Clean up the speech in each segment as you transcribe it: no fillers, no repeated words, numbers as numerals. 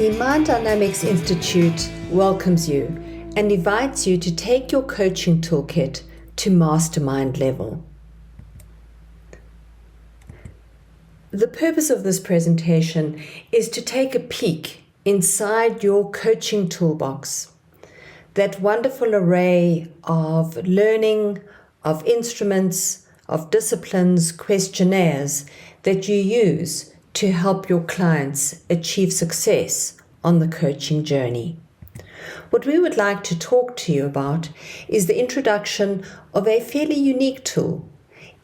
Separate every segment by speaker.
Speaker 1: The Mind Dynamix Institute welcomes you and invites you to take your coaching toolkit to mastermind level. The purpose of this presentation is to take a peek inside your coaching toolbox, that wonderful array of learning, of instruments, of disciplines, questionnaires that you use to help your clients achieve success on the coaching journey. What we would like to talk to you about is the introduction of a fairly unique tool,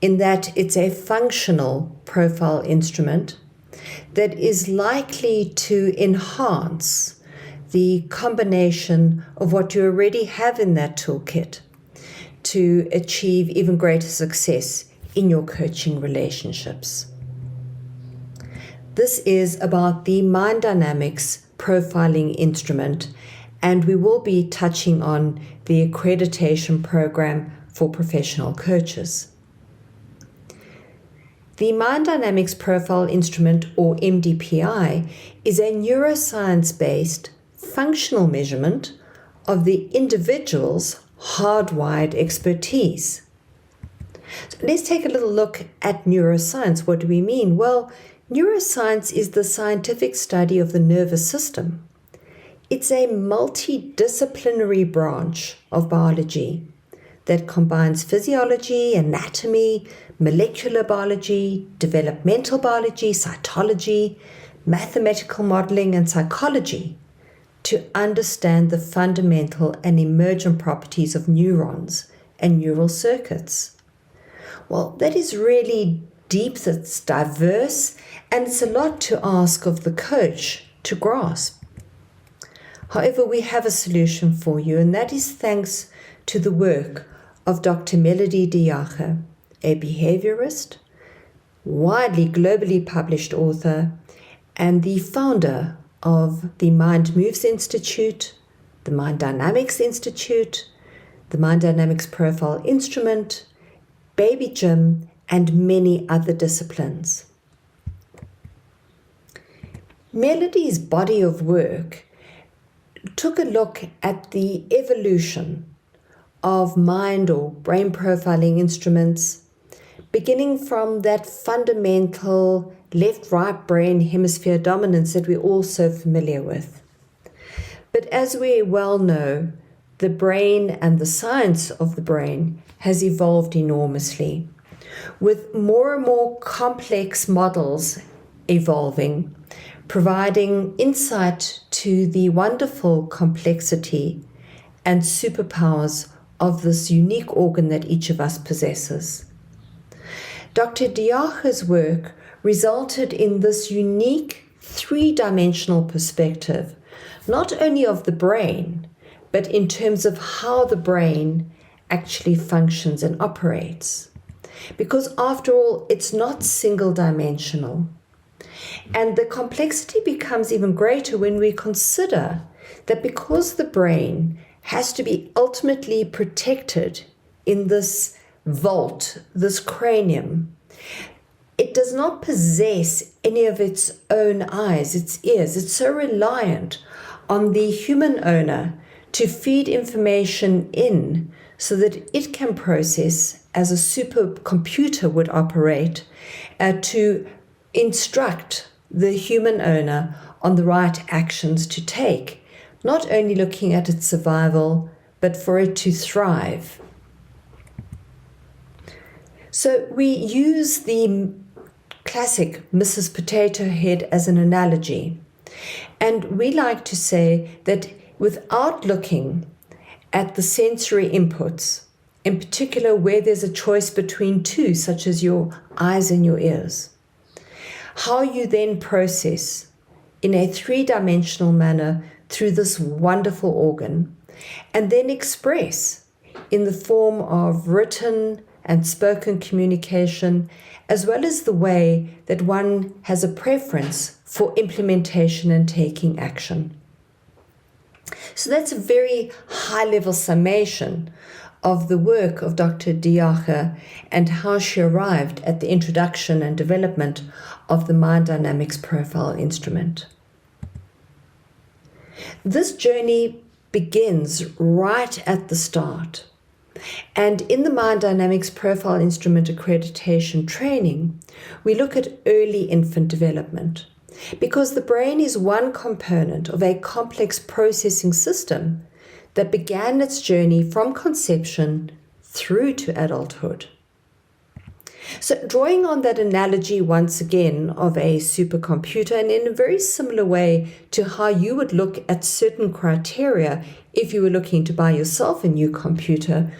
Speaker 1: in that it's a functional profile instrument that is likely to enhance the combination of what you already have in that toolkit to achieve even greater success in your coaching relationships. This is about the Mind Dynamix profiling instrument, and we will be touching on the accreditation program for professional coaches. The Mind Dynamix Profile Instrument, or MDPI, is a neuroscience-based functional measurement of the individual's hardwired expertise. So let's take a little look at neuroscience. What do we mean? Well, neuroscience is the scientific study of the nervous system. It's a multidisciplinary branch of biology that combines physiology, anatomy, molecular biology, developmental biology, cytology, mathematical modeling, and psychology to understand the fundamental and emergent properties of neurons and neural circuits. Well, that is really deep, that's diverse, and it's a lot to ask of the coach to grasp. However, we have a solution for you, and that is thanks to the work of Dr. Melody de Jager, a behaviorist, widely globally published author, and the founder of the Mind Moves Institute, the Mind Dynamix Institute, the Mind Dynamix Profile Instrument, Baby Gym, and many other disciplines. Melody's body of work took a look at the evolution of mind or brain profiling instruments, beginning from that fundamental left-right brain hemisphere dominance that we're all so familiar with. But as we well know, the brain and the science of the brain has evolved enormously, with more and more complex models evolving, providing insight to the wonderful complexity and superpowers of this unique organ that each of us possesses. Dr. de Jager's work resulted in this unique three-dimensional perspective, not only of the brain, but in terms of how the brain actually functions and operates. Because after all, it's not single-dimensional. And the complexity becomes even greater when we consider that because the brain has to be ultimately protected in this vault, this cranium, it does not possess any of its own eyes, its ears. It's so reliant on the human owner to feed information in so that it can process as a supercomputer would operate to instruct the human owner on the right actions to take, not only looking at its survival, but for it to thrive. So we use the classic Mrs. Potato Head as an analogy. And we like to say that without looking at the sensory inputs, in particular where there's a choice between two, such as your eyes and your ears, how you then process in a three-dimensional manner through this wonderful organ, and then express in the form of written and spoken communication, as well as the way that one has a preference for implementation and taking action. So that's a very high-level summation of the work of Dr. de Jager and how she arrived at the introduction and development of the Mind Dynamix Profile Instrument. This journey begins right at the start. And in the Mind Dynamics Profile Instrument Accreditation training, we look at early infant development, because the brain is one component of a complex processing system that began its journey from conception through to adulthood. So drawing on that analogy once again of a supercomputer, and in a very similar way to how you would look at certain criteria if you were looking to buy yourself a new computer,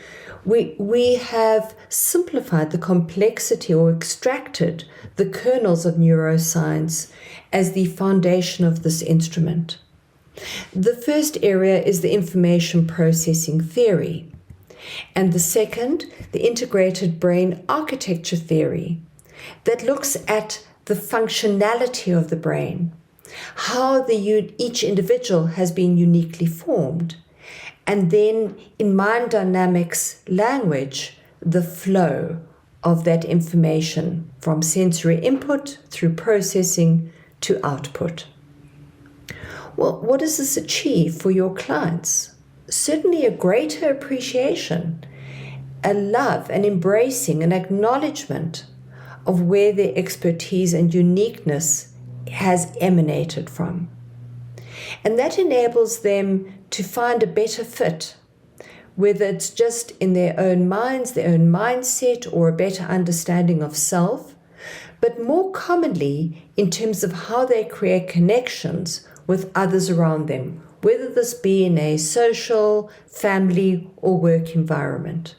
Speaker 1: we have simplified the complexity or extracted the kernels of neuroscience as the foundation of this instrument. The first area is the information processing theory, and the second, the integrated brain architecture theory, that looks at the functionality of the brain, how each individual has been uniquely formed, and then in mind dynamics language, the flow of that information from sensory input through processing to output. Well, what does this achieve for your clients? Certainly a greater appreciation, a love, an embracing, an acknowledgement of where their expertise and uniqueness has emanated from. And that enables them to find a better fit, whether it's just in their own minds, their own mindset, or a better understanding of self, but more commonly in terms of how they create connections with others around them, whether this be in a social, family, or work environment.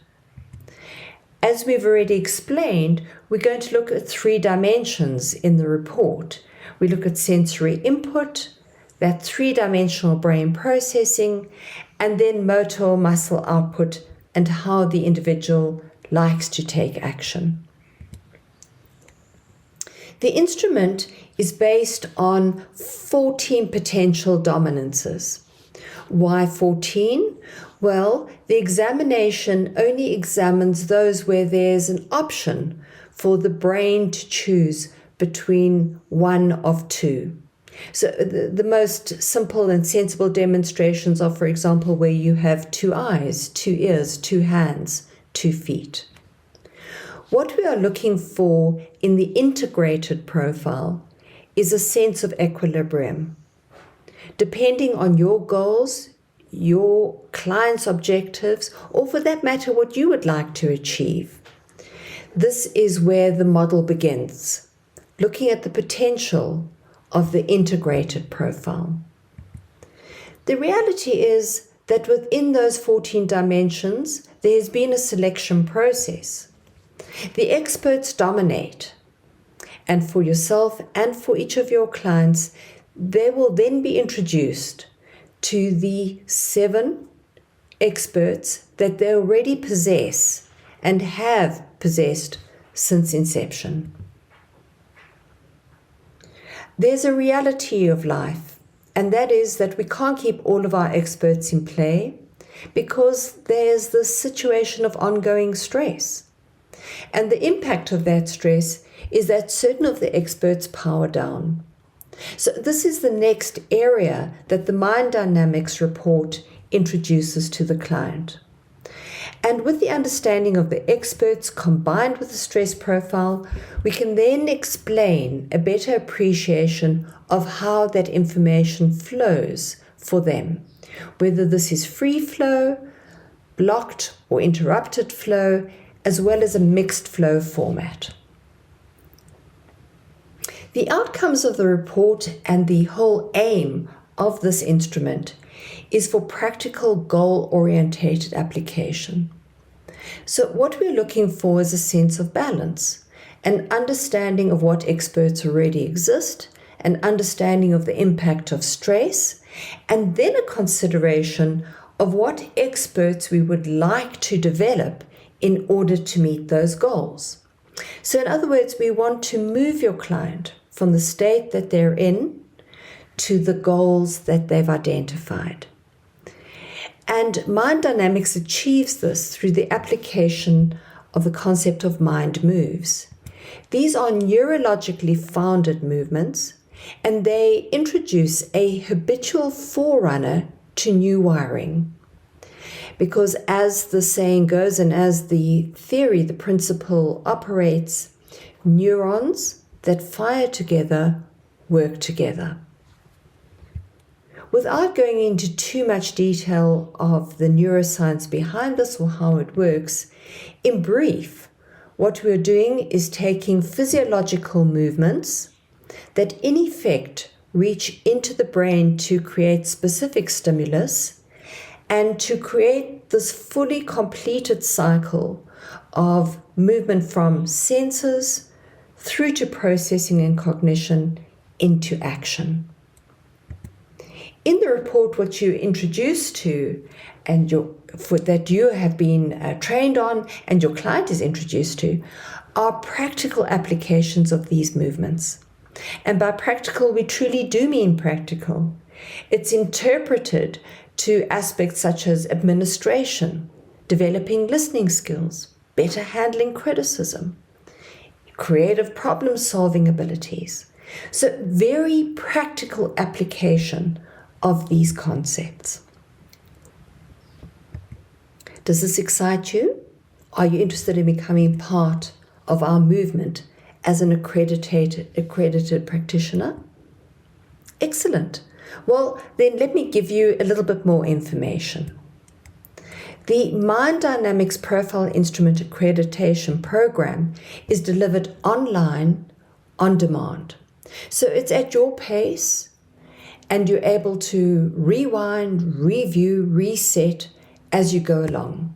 Speaker 1: As we've already explained, we're going to look at 3 dimensions in the report. We look at sensory input, that 3-dimensional brain processing, and then motor muscle output and how the individual likes to take action. The instrument is based on 14 potential dominances. Why 14? Well, the examination only examines those where there's an option for the brain to choose between one of 2. So the most simple and sensible demonstrations are, for example, where you have 2 eyes, 2 ears, 2 hands, 2 feet. What we are looking for in the integrated profile is a sense of equilibrium. Depending on your goals, your client's objectives, or for that matter, what you would like to achieve. This is where the model begins, looking at the potential of the integrated profile. The reality is that within those 14 dimensions, there has been a selection process. The experts dominate, and for yourself and for each of your clients, they will then be introduced to the 7 experts that they already possess and have possessed since inception. There's a reality of life, and that is that we can't keep all of our experts in play because there's this situation of ongoing stress. And the impact of that stress is that certain of the experts power down. So this is the next area that the Mind Dynamics report introduces to the client. And with the understanding of the experts combined with the stress profile, we can then explain a better appreciation of how that information flows for them, whether this is free flow, blocked or interrupted flow, as well as a mixed flow format. The outcomes of the report and the whole aim of this instrument is for practical goal-orientated application. So what we're looking for is a sense of balance, an understanding of what experts already exist, an understanding of the impact of stress, and then a consideration of what experts we would like to develop in order to meet those goals. So in other words, we want to move your client from the state that they're in to the goals that they've identified. And Mind Dynamics achieves this through the application of the concept of mind moves. These are neurologically founded movements, and they introduce a habitual forerunner to new wiring. Because as the saying goes, and as the theory, the principle operates, neurons that fire together work together. Without going into too much detail of the neuroscience behind this or how it works, in brief, what we're doing is taking physiological movements that in effect reach into the brain to create specific stimulus and to create this fully completed cycle of movement from senses through to processing and cognition into action. In the report, what you're introduced to and that you have been trained on and your client is introduced to are practical applications of these movements. And by practical, we truly do mean practical. It's interpreted to aspects such as administration, developing listening skills, better handling criticism, creative problem-solving abilities. So very practical application of these concepts. Does this excite you? Are you interested in becoming part of our movement as an accredited practitioner? Excellent. Well, then let me give you a little bit more information. The Mind Dynamics Profile Instrument Accreditation Program is delivered online on demand. So it's at your pace, and you're able to rewind, review, reset as you go along.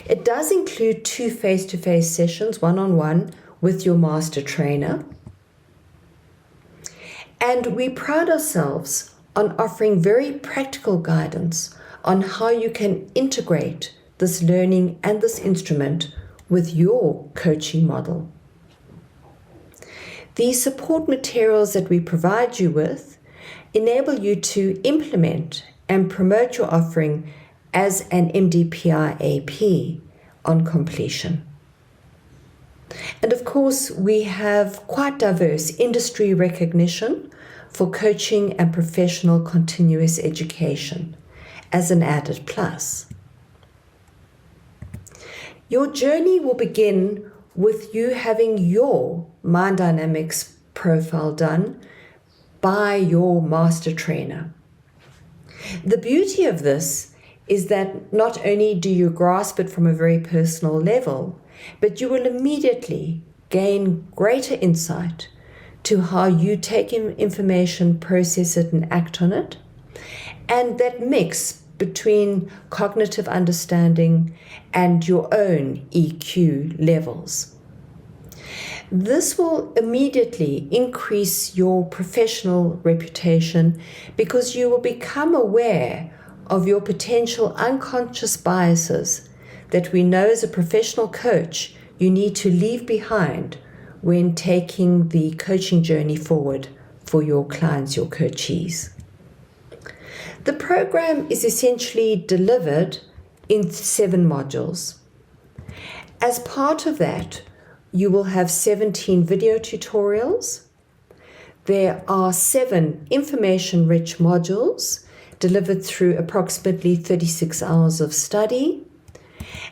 Speaker 1: It does include 2 face-to-face sessions, one-on-one, with your master trainer. And we pride ourselves on offering very practical guidance on how you can integrate this learning and this instrument with your coaching model. The support materials that we provide you with enable you to implement and promote your offering as an MDPI AP on completion. And of course, we have quite diverse industry recognition for coaching and professional continuous education as an added plus. Your journey will begin with you having your Mind Dynamics profile done by your master trainer. The beauty of this is that not only do you grasp it from a very personal level, but you will immediately gain greater insight to how you take in information, process it, and act on it, and that mix between cognitive understanding and your own EQ levels. This will immediately increase your professional reputation because you will become aware of your potential unconscious biases that we know as a professional coach you need to leave behind when taking the coaching journey forward for your clients, your coachees. The program is essentially delivered in 7 modules. As part of that, you will have 17 video tutorials. There are 7 information-rich modules delivered through approximately 36 hours of study.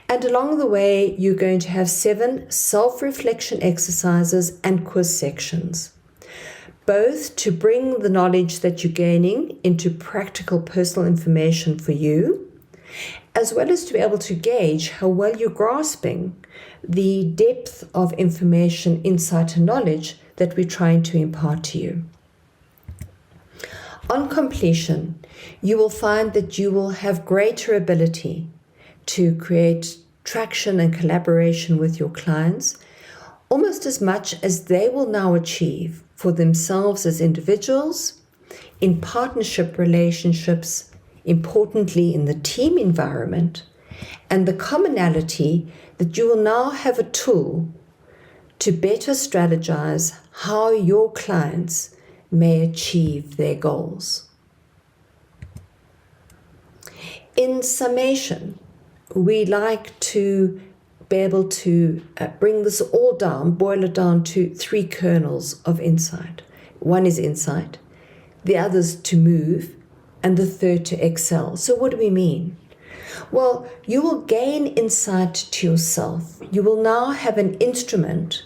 Speaker 1: And along the way, you're going to have 7 self-reflection exercises and quiz sections, both to bring the knowledge that you're gaining into practical personal information for you, as well as to be able to gauge how well you're grasping the depth of information, insight, and knowledge that we're trying to impart to you. On completion, you will find that you will have greater ability to create traction and collaboration with your clients, almost as much as they will now achieve for themselves as individuals, in partnership relationships, importantly in the team environment, and the commonality that you will now have a tool to better strategize how your clients may achieve their goals. In summation, we like to be able to bring this all down, boil it down to 3 kernels of insight. one is insight, the other's to move, and the third to excel. So what do we mean? Well, you will gain insight to yourself. You will now have an instrument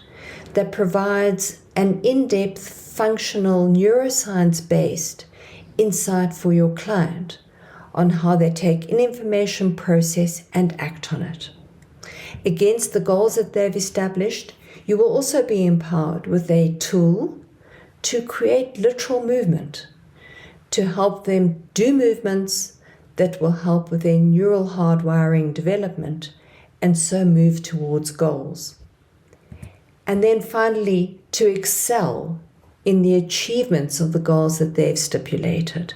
Speaker 1: that provides an in-depth, functional, neuroscience-based insight for your client on how they take in information, process, and act on it. Against the goals that they've established, you will also be empowered with a tool to create literal movement, to help them do movements that will help with their neural hardwiring development and so move towards goals. And then finally, to excel in the achievements of the goals that they've stipulated.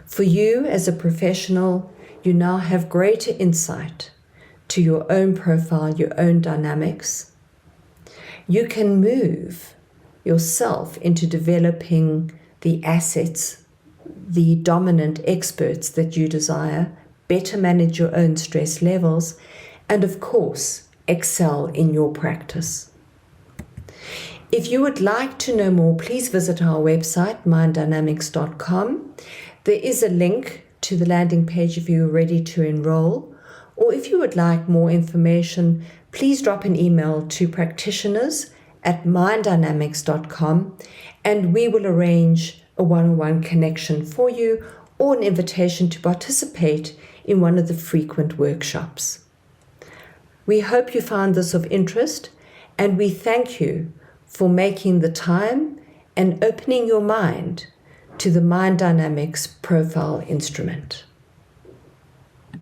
Speaker 1: For you as a professional, you now have greater insight to your own profile, your own dynamics. You can move yourself into developing the assets, the dominant experts that you desire, better manage your own stress levels, and of course, excel in your practice. If you would like to know more, please visit our website, minddynamics.com. There is a link to the landing page if you are ready to enroll, or if you would like more information, please drop an email to practitioners@minddynamics.com and we will arrange a one-on-one connection for you or an invitation to participate in one of the frequent workshops. We hope you found this of interest, and we thank you for making the time and opening your mind to the Mind Dynamics profile instrument.